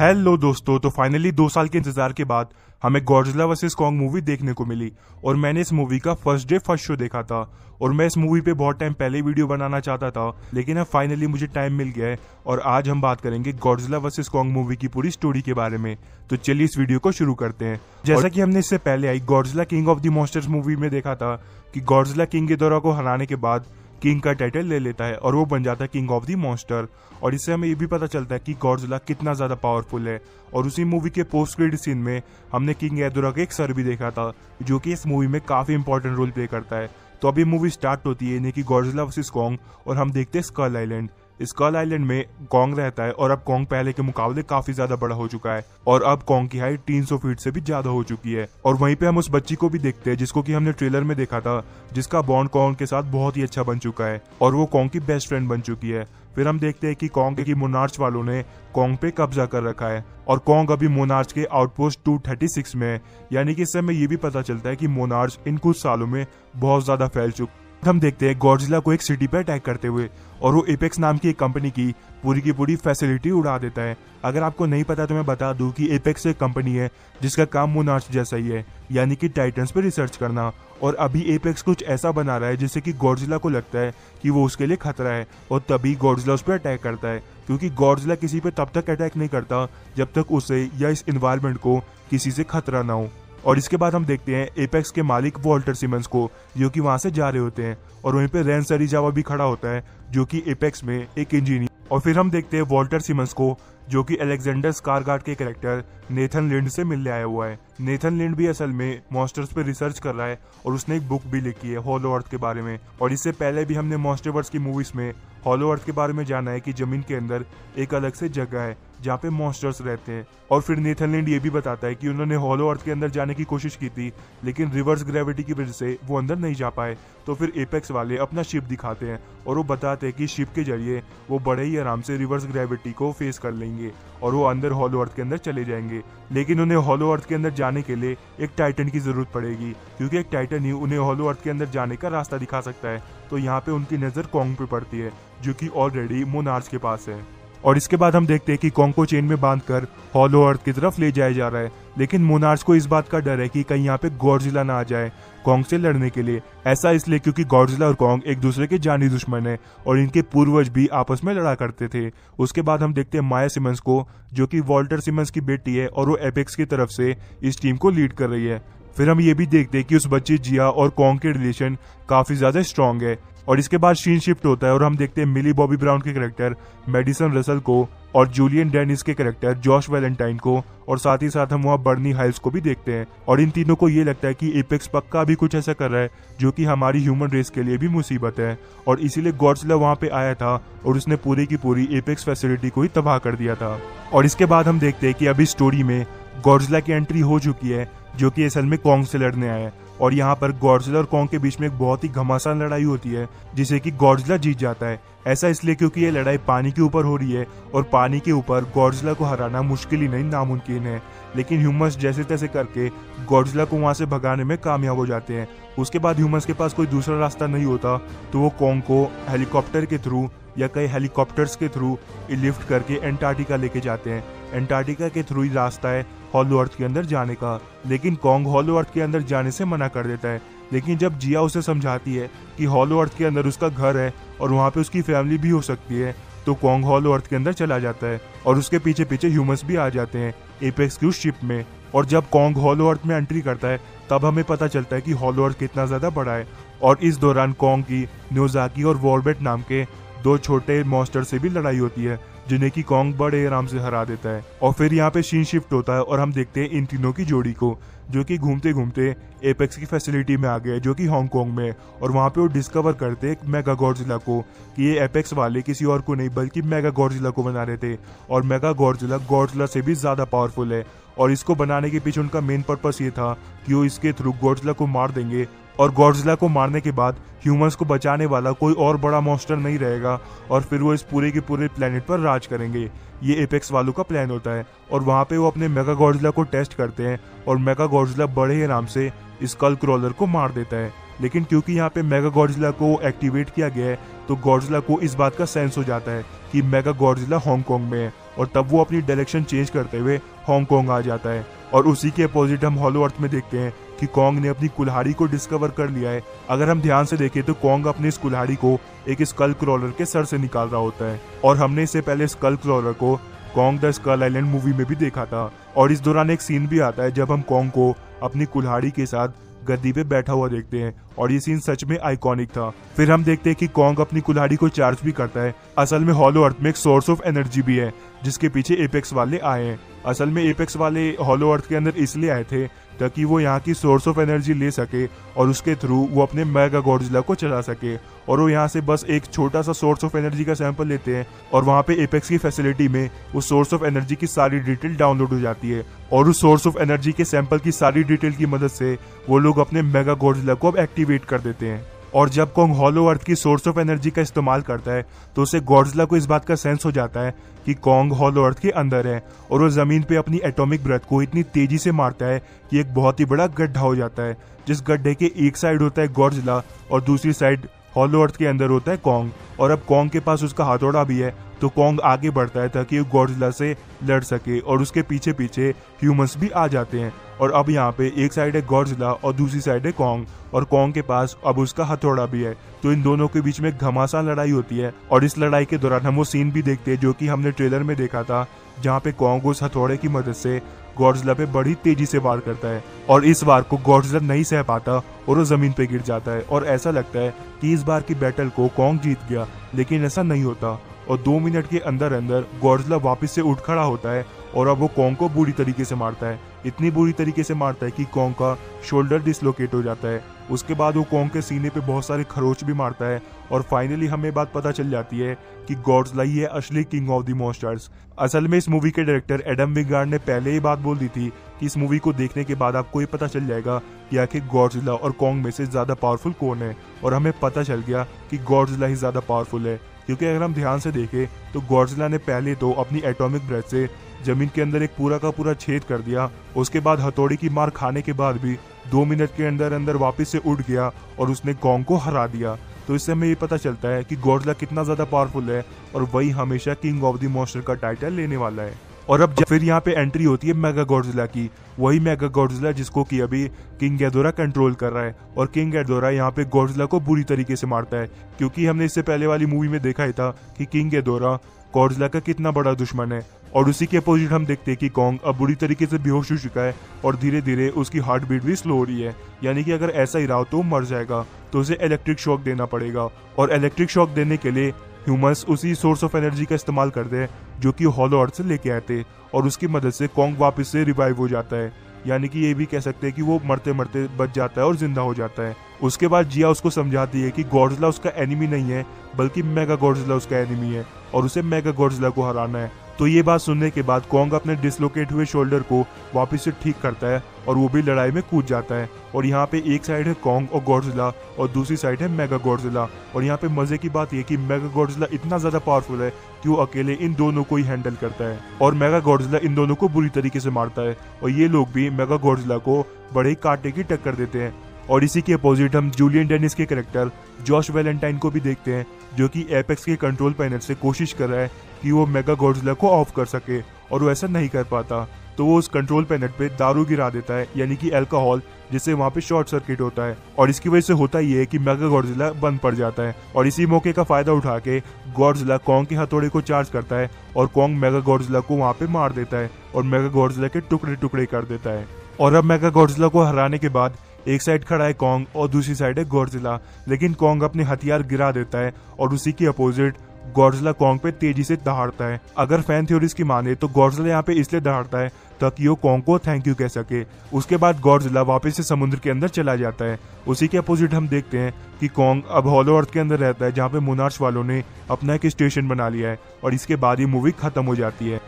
Hello दोस्तों, तो finally 2 साल के इंतजार के बाद हमें गॉडजिला वर्सेस कॉन्ग मूवी देखने को मिली। और मैंने इस मूवी का फर्स्ट डे फर्स्ट शो देखा था और मैं इस मूवी पे बहुत टाइम पहले वीडियो बनाना चाहता था, लेकिन अब फाइनली मुझे टाइम मिल गया है और आज हम बात करेंगे गॉडजिला वर्सेस कॉन्ग मूवी की पूरी स्टोरी के बारे में। तो चलिए इस वीडियो को शुरू करते हैं। जैसा कि हमने इससे पहले आई Godzilla king of the monsters movie में देखा था कि गॉडजिला किंग गिडोरा को हराने के बाद किंग का टाइटल ले लेता है और वो बन जाता है किंग ऑफ द मॉन्स्टर। और इससे हमें ये भी पता चलता है कि गॉडजिला कितना ज्यादा पावरफुल है। और उसी मूवी के पोस्ट क्रेडिट सीन में हमने किंग गिडोरा का एक सर भी देखा था, जो कि इस मूवी में काफी इंपॉर्टेंट रोल प्ले करता है। तो अभी मूवी स्टार्ट होती है यानी कि गॉडजिला वर्सेस कॉन्ग और हम देखते हैं स्कल आइलैंड। स्कल आइलैंड में कॉन्ग रहता है और अब कॉन्ग पहले के मुकाबले काफी ज्यादा बड़ा हो चुका है और अब कॉन्ग की हाइट 300 फीट से भी ज्यादा हो चुकी है। और वहीं पे हम उस बच्ची को भी देखते हैं जिसको कि हमने ट्रेलर में देखा था, जिसका बॉन्ड कॉन्ग के साथ बहुत ही अच्छा बन चुका है और वो कॉन्ग की बेस्ट फ्रेंड बन चुकी है। फिर हम देखते हैं कि कॉन्ग की मोनार्च वालों ने कॉन्ग पे कब्जा कर रखा है और कॉन्ग अभी मोनार्च के आउटपोस्ट 236 में है। यानी कि इससे हमें ये भी पता चलता है कि मोनार्च इन कुछ सालों में बहुत ज्यादा फैल चुका। हम देखते हैं गॉडजिला को एक सिटी पे अटैक करते हुए और वो एपेक्स नाम की एक कंपनी की पूरी फैसिलिटी उड़ा देता है। अगर आपको नहीं पता तो मैं बता दूं कि एपेक्स एक कंपनी है जिसका काम मोनार्च जैसा ही है, यानी कि टाइटन्स पे रिसर्च करना। और अभी एपेक्स कुछ ऐसा बना रहा है जिससे कि गॉडजिला को लगता है कि वो उसके लिए खतरा है और तभी गॉडजिला उस पर अटैक करता है, क्योंकि गॉडजिला किसी पे तब तक अटैक नहीं करता जब तक उसे या इस एनवायरनमेंट को किसी से खतरा ना हो। और इसके बाद हम देखते हैं एपेक्स के मालिक वॉल्टर सिमंस को, जो कि वहां से जा रहे होते हैं और वहीं पे रेन सरीजावा भी खड़ा होता है, जो कि एपेक्स में एक इंजीनियर। और फिर हम देखते हैं वॉल्टर सिमंस को, जो कि अलेक्जेंडर स्कारगार्ड के कैरेक्टर नेथन लिंड से मिलने आया हुआ है। नेथन लिंड भी असल में मॉन्स्टर्स पे रिसर्च कर रहा है और उसने एक बुक भी लिखी है हॉलो अर्थ के बारे में। और इससे पहले भी हमने मॉन्स्टरवर्स की मूवीज में हॉलो अर्थ के बारे में जाना है कि जमीन के अंदर एक अलग से जगह है जहाँ पे मॉन्स्टर्स रहते हैं। और फिर नेथन लिंड ये भी बताता है कि उन्होंने हॉलो अर्थ के अंदर जाने की कोशिश की थी, लेकिन रिवर्स ग्रेविटी की वजह से वो अंदर नहीं जा पाए। तो फिर एपेक्स वाले अपना शिप दिखाते हैं और वो बताते हैं कि शिप के जरिए वो बड़े ही आराम से रिवर्स ग्रेविटी को फेस कर लेंगे और वो अंदर हॉलो अर्थ के अंदर चले जाएंगे। लेकिन उन्हें हॉलो अर्थ के अंदर जाने के लिए एक टाइटन की जरूरत पड़ेगी, क्योंकि एक टाइटन ही उन्हें हॉलो अर्थ के अंदर जाने का रास्ता दिखा सकता है। तो यहाँ पे उनकी नजर कॉन्ग पे पड़ती है, जो कि ऑलरेडी मोनार्च के पास है। और इसके बाद हम देखते हैं कि कॉन्ग को चेन में बांधकर हॉलो अर्थ की तरफ ले जाया जा रहा है, लेकिन मोनार्च को इस बात का डर है कि कहीं यहाँ पे गॉडजिला ना आ जाए कॉन्ग से लड़ने के लिए। ऐसा इसलिए क्योंकि गॉडजिला और कॉन्ग एक दूसरे के जानी दुश्मन है और इनके पूर्वज भी आपस में लड़ा करते थे। उसके बाद हम देखते हैं माया सिमंस को, जो कि वॉल्टर सिमंस की बेटी है और वो एपेक्स की तरफ से इस टीम को लीड कर रही है। फिर हम ये भी देखते हैं कि उस बच्ची जिया और कॉन्ग के रिलेशन काफी ज्यादा स्ट्रांग है। और इसके बाद सीन शिफ्ट होता है और हम देखते हैं मिली बॉबी ब्राउन के कैरेक्टर मेडिसन रसल को और जूलियन डेनिस के कैरेक्टर जॉश वैलेंटाइन को, और साथ ही साथ हम वहाँ बर्नी हाइल्स को भी देखते हैं। और इन तीनों को ये लगता है कि एपेक्स पक्का भी कुछ ऐसा कर रहा है जो कि हमारी ह्यूमन रेस के लिए भी मुसीबत है, और इसीलिए गॉडजिला वहाँ पे आया था और उसने पूरी की पूरी एपेक्स फैसिलिटी को ही तबाह कर दिया था। और इसके बाद हम देखते हैं कि अभी स्टोरी में गॉडजिला की एंट्री हो चुकी है, जो कि असल में कॉन्ग से लड़ने आया है। और यहाँ पर गॉडजिला और कॉन्ग के बीच में एक बहुत ही घमासान लड़ाई होती है, जिसे कि गॉडजिला जीत जाता है। ऐसा इसलिए क्योंकि ये लड़ाई पानी के ऊपर हो रही है और पानी के ऊपर गॉडजिला को हराना मुश्किल ही नहीं नामुमकिन है। लेकिन ह्यूमंस जैसे तैसे करके गॉडजिला को वहां से भगाने में कामयाब हो जाते हैं। उसके बाद ह्यूमंस के पास कोई दूसरा रास्ता नहीं होता, तो वो कॉन्ग को हेलीकॉप्टर के थ्रू या कई हेलीकॉप्टर्स के थ्रू लिफ्ट करके एंटार्क्टिका लेके जाते हैं। एंटार्क्टिका के थ्रू ही रास्ता है हॉलो अर्थ के अंदर जाने का, लेकिन कॉन्ग हॉलो अर्थ के अंदर जाने से मना कर देता है। लेकिन जब जिया उसे समझाती है कि हॉलो अर्थ के अंदर उसका घर है और वहाँ पे उसकी फैमिली भी हो सकती है, तो कॉन्ग हॉलो अर्थ के अंदर चला जाता है और उसके पीछे पीछे ह्यूमंस भी आ जाते हैं एपेक्स की उस शिप में। और जब कॉन्ग हॉलो अर्थ में एंट्री करता है तब हमें पता चलता है कि हॉलो अर्थ कितना ज्यादा बड़ा है। और इस दौरान कॉन्ग की न्योजाकी और वॉर्बेट नाम के 2 छोटे मॉन्स्टर से भी लड़ाई होती है, जिन्हें की कॉन्ग बड़े आराम से हरा देता है। और फिर यहाँ पे सीन शिफ्ट होता है और हम देखते हैं इन तीनों की जोड़ी को, जो कि घूमते घूमते एपेक्स की फैसिलिटी में आ गए, जो कि हांगकांग में। और वहाँ पे वो डिस्कवर करते हैं मेगा गॉडजिला को, कि ये एपेक्स वाले किसी और को नहीं बल्कि मेगा गॉडजिला को बना रहे थे। और मेगा गॉडजिला गॉडजिला से भी ज्यादा पावरफुल है और इसको बनाने के पीछे उनका मेन पर्पस ये था कि वो इसके थ्रू गॉडजिला को मार देंगे और गॉडजिला को मारने के बाद ह्यूमंस को बचाने वाला कोई और बड़ा मॉन्स्टर नहीं रहेगा और फिर वो इस पूरे के पूरे प्लेनेट पर राज करेंगे। ये एपेक्स वालों का प्लान होता है और वहाँ पे वो अपने मेगा गॉडजिला को टेस्ट करते हैं और मेगा गॉडजिला बड़े ही आराम से स्कल क्रॉलर को मार देता है। लेकिन क्योंकि यहाँ पे मेगा गॉडजिला को एक्टिवेट किया गया है, तो गॉडजिला को इस बात का सेंस हो जाता है कि मेगा गॉडजिला हांगकांग में है और तब वो अपनी डायरेक्शन चेंज करते हुए हांगकांग आ जाता है। और उसी के अपोजिट हम हॉलो अर्थ में देखते हैं कि कॉन्ग ने अपनी कुल्हाड़ी को डिस्कवर कर लिया है। अगर हम ध्यान से देखें तो कॉन्ग अपनी इस कुल्हाड़ी को एक स्कल क्रॉलर के सर से निकाल रहा होता है, और हमने इससे पहले स्कल क्रॉलर को Kong the Skull Island movie में भी देखा था। और इस दौरान एक सीन भी आता है जब हम कॉन्ग को अपनी कुल्हाड़ी के साथ गद्दी पे बैठा हुआ देखते हैं, और ये सीन सच में आइकॉनिक था। फिर हम देखते हैं कि कॉन्ग अपनी कुल्हाड़ी को चार्ज भी करता है। असल में हॉलो अर्थ में एक सोर्स ऑफ एनर्जी भी है जिसके पीछे एपेक्स वाले आए हैं। असल में एपेक्स वाले हॉलो अर्थ के अंदर इसलिए आए थे ताकि वो यहाँ की सोर्स ऑफ एनर्जी ले सके और उसके थ्रू वो अपने मेगा गॉडजिला को चला सके। और वो यहाँ से बस एक छोटा सा सोर्स ऑफ एनर्जी का सैंपल लेते हैं, और वहाँ पे एपेक्स की फैसिलिटी में उस सोर्स ऑफ एनर्जी की सारी डिटेल डाउनलोड हो जाती है, और उस सोर्स ऑफ एनर्जी के सैंपल की सारी डिटेल की मदद से वो लोग अपने मेगा गॉडजिला को अब एक्टिवेट कर देते हैं। और जब कॉन्ग हॉलो अर्थ की सोर्स ऑफ एनर्जी का इस्तेमाल करता है तो उसे गॉडजिला को इस बात का सेंस हो जाता है कि कॉन्ग हॉलो अर्थ के अंदर है, और वो जमीन पे अपनी एटॉमिक ब्रेथ को इतनी तेजी से मारता है कि एक बहुत ही बड़ा गड्ढा हो जाता है, जिस गड्ढे के एक साइड होता है गॉडजिला और दूसरी साइड हॉलो अर्थ के अंदर होता है कॉन्ग। और अब कॉन्ग के पास उसका हथौड़ा भी है, तो कॉन्ग आगे बढ़ता है ताकि वो गॉडजिला से लड़ सके, और उसके पीछे पीछे ह्यूमंस भी आ जाते हैं। और अब यहाँ पे एक साइड है गॉडजिला और दूसरी साइड है कॉन्ग, और कॉन्ग के पास अब उसका हथौड़ा भी है। तो इन दोनों के बीच में घमासान लड़ाई होती है, और इस लड़ाई के दौरान हम वो सीन भी देखते हैं जो कि हमने ट्रेलर में देखा था, जहाँ पे कॉन्ग उस हथौड़े की मदद से गॉडजिला पे बड़ी तेजी से वार करता है, और इस वार को गॉडजिला नहीं सह पाता और वो जमीन पे गिर जाता है। और ऐसा लगता है कि इस बार की बैटल को कॉन्ग जीत गया, लेकिन ऐसा नहीं होता, और 2 मिनट के अंदर अंदर गॉडजिला वापस से उठ खड़ा होता है, और अब वो कॉन्ग को बुरी तरीके से मारता है। इतनी बुरी तरीके से मारता है कि कॉन्ग का शोल्डर डिसलोकेट हो जाता है। उसके बाद वो कॉन्ग के सीने पे बहुत सारे खरोच भी मारता है, और फाइनली हमें बात पता चल जाती है कि गॉडजिला ही है असली किंग ऑफ द मॉन्स्टर्स। असल में इस मूवी के डायरेक्टर एडम विंगार्ड ने पहले ही बात बोल दी थी कि इस मूवी को देखने के बाद आपको ये पता चल जाएगा कि आखिर गॉडजिला और कॉन्ग में से ज्यादा पावरफुल कौन है, और हमें पता चल गया कि गॉडजिला ही ज्यादा पावरफुल है। क्योंकि अगर हम ध्यान से देखें तो गॉडजिला ने पहले तो अपनी एटॉमिक ब्रेथ से जमीन के अंदर एक पूरा का पूरा छेद कर दिया, उसके बाद हथौड़ी की मार खाने के बाद भी 2 मिनट के अंदर अंदर वापस से उठ गया और उसने कॉन्ग को हरा दिया। तो इससे हमें ये पता चलता है कि गॉडजिला कितना ज्यादा पावरफुल है, और वही हमेशा किंग ऑफ द मॉन्स्टर का टाइटल लेने वाला है। और अब फिर यहाँ पे एंट्री होती है मेगा गॉडजिला की, वही मेगा गॉडजिला जिसको कि अभी किंग गैदोरा कंट्रोल कर रहा है। और किंग गैदोरा यहाँ पे गॉडजिला को बुरी तरीके से मारता है, क्योंकि हमने इससे पहले वाली मूवी में देखा ही था कि किंग गैदोरा गॉडजिला का कितना बड़ा दुश्मन है। और उसी के अपोजिट हम देखते हैं कि कॉन्ग अब बुरी तरीके से बेहोश हो चुका है, और धीरे धीरे उसकी हार्ट बीट भी स्लो हो रही है, यानी कि अगर ऐसा ही रहा तो मर जाएगा, तो उसे इलेक्ट्रिक शॉक देना पड़ेगा। और इलेक्ट्रिक शॉक देने के लिए ह्यूमंस उसी सोर्स ऑफ एनर्जी का इस्तेमाल करते हैं जो कि हॉलो अर्थ से लेके आए थे, और उसकी मदद से कॉन्ग वापस से रिवाइव हो जाता है, यानी कि ये भी कह सकते हैं कि वो मरते मरते बच जाता है और जिंदा हो जाता है। उसके बाद जिया उसको समझाती है कि गॉडजिला उसका एनिमी नहीं है, बल्कि मेगा गॉडजिला उसका एनिमी है, और उसे मेगा गॉडजिला को हराना है। तो ये बात सुनने के बाद कॉन्ग अपने डिसलोकेट हुए शोल्डर को वापस से ठीक करता है, और वो भी लड़ाई में कूद जाता है। और यहाँ पे एक साइड है कॉन्ग और गॉडजिला, और दूसरी साइड है मेगा गॉडजिला। और यहाँ पे मजे की बात ये कि मेगा गॉडजिला इतना ज्यादा पावरफुल है कि वो अकेले इन दोनों को ही हैंडल करता है, और मेगा गॉडजिला इन दोनों को बुरी तरीके से मारता है, और ये लोग भी मेगा गॉडजिला को बड़े कांटे की टक्कर देते हैं। और इसी के अपोजिट हम जूलियन डेनिस के कैरेक्टर जॉश वैलेंटाइन को भी देखते हैं, जो कि एपेक्स के कंट्रोल पैनल से कोशिश कर रहा है कि वो मेगा गॉडजिला को ऑफ कर सके, और वो ऐसा नहीं कर पाता। तो वो उस कंट्रोल पैनल पे दारू गिरा देता है, यानी कि अल्कोहल, जिससे वहाँ पे शॉर्ट सर्किट होता है, और इसकी वजह से होता ये है कि मेगा गॉडजिला बंद पड़ जाता है। और इसी मौके का फायदा उठा के गॉडजिला कॉन्ग के हथौड़े को चार्ज करता है, और कॉन्ग मेगा गॉडजिला को वहाँ पे मार देता है, और मेगा गॉडजिला के टुकड़े टुकड़े कर देता है। और अब मेगा गॉडजिला को हराने के बाद एक साइड खड़ा है कॉन्ग और दूसरी साइड है गॉडजिला, लेकिन कॉन्ग अपने हथियार गिरा देता है, और उसी के अपोजिट गॉडजिला कॉन्ग पे तेजी से दहाड़ता है। अगर फैन थ्योरीज की माने तो गॉडजिला यहाँ पे इसलिए दहाड़ता है ताकि वो कॉन्ग को थैंक यू कह सके। उसके बाद गॉडजिला वापस से समुद्र के अंदर चला जाता है। उसी के अपोजिट हम देखते हैं कि कॉन्ग अब हॉलो अर्थ के अंदर रहता है, जहाँ पे मोनार्च वालों ने अपना एक स्टेशन बना लिया है, और इसके बाद ये मूवी खत्म हो जाती है।